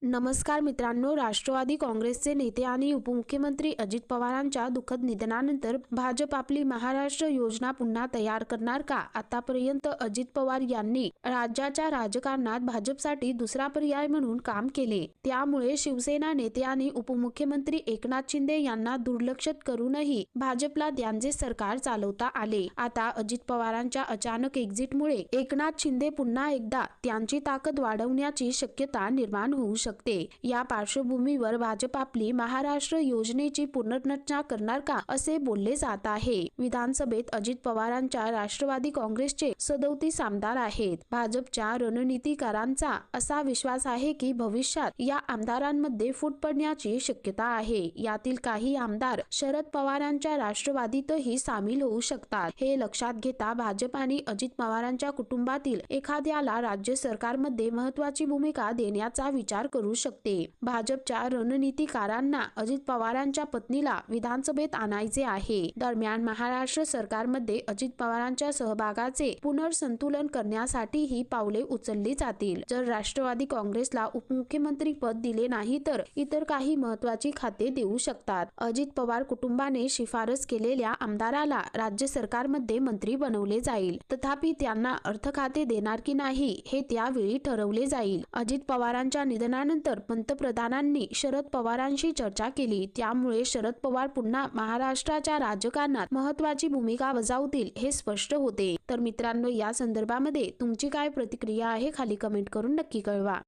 नमस्कार मित्रांनो, राष्ट्रवादी काँग्रेसचे नेते आणि उपमुख्यमंत्री अजित पवारांच्या दुःखद निधनानंतर भाजप आपली महाराष्ट्र योजना पुन्हा तयार करणार का? आतापर्यंत अजित पवार यांनी राज्याच्या राजकारणात भाजपसाठी दुसरा पर्याय म्हणून काम केले. त्यामुळे शिवसेना नेते आणि उपमुख्यमंत्री एकनाथ शिंदे यांना दुर्लक्षित करूनही भाजपला त्यांचे सरकार चालवता आले. आता अजित पवारांच्या अचानक एक्झिटमुळे एकनाथ शिंदे पुन्हा एकदा त्यांची ताकद वाढवण्याची शक्यता निर्माण होऊ शकते. या पार्श्वभूमीवर भाजप आपली महाराष्ट्र योजनेची पुनर्रचना करणार का, असे बोलले जात आहे. विधानसभेत अजित पवारांच्या राष्ट्रवादी काँग्रेसचे 37 आमदार आहेत. भाजपच्या रणनीतिकारांचा असा विश्वास आहे की भविष्यात या आमदारांमध्ये फूट पडण्याची शक्यता आहे. यातील काही आमदार शरद पवारांच्या राष्ट्रवादीतही सामील होऊ शकतात. हे लक्षात घेता भाजप आणि अजित पवारांच्या कुटुंबातील एखाद्याला राज्य सरकारमध्ये महत्त्वाची भूमिका देण्याचा विचार करू शकते. भाजपच्या रणनीतिकारांना अजित पवारांच्या पत्नीला विधानसभेत आणायचे आहे. दरम्यान महाराष्ट्र सरकारमध्ये अजित पवारांच्या सहभागाचे पुनर्संतुलन करण्यासाठी ही पावले उचलली जातील. जर राष्ट्रवादी काँग्रेसला उपमुख्यमंत्री पद दिले नाही तर इतर काही महत्त्वाची खाते देऊ शकतात. अजित पवार कुटुंबाने शिफारस केलेल्या आमदाराला राज्य सरकारमध्ये मंत्री बनवले जाईल. तथापि त्यांना अर्थ खाते देणार की नाही हे त्यावेळी ठरवले जाईल. अजित पवारांच्या निधनानंतर पंतप्रधानांनी शरद पवारांशी चर्चा केली. त्यामुळे शरद पवार पुन्हा महाराष्ट्राच्या राजकारणात महत्त्वाची भूमिका बजावतील हे स्पष्ट होते. तर मित्रांनो, या संदर्भामध्ये तुमची काय प्रतिक्रिया आहे खाली कमेंट करून नक्की कळवा.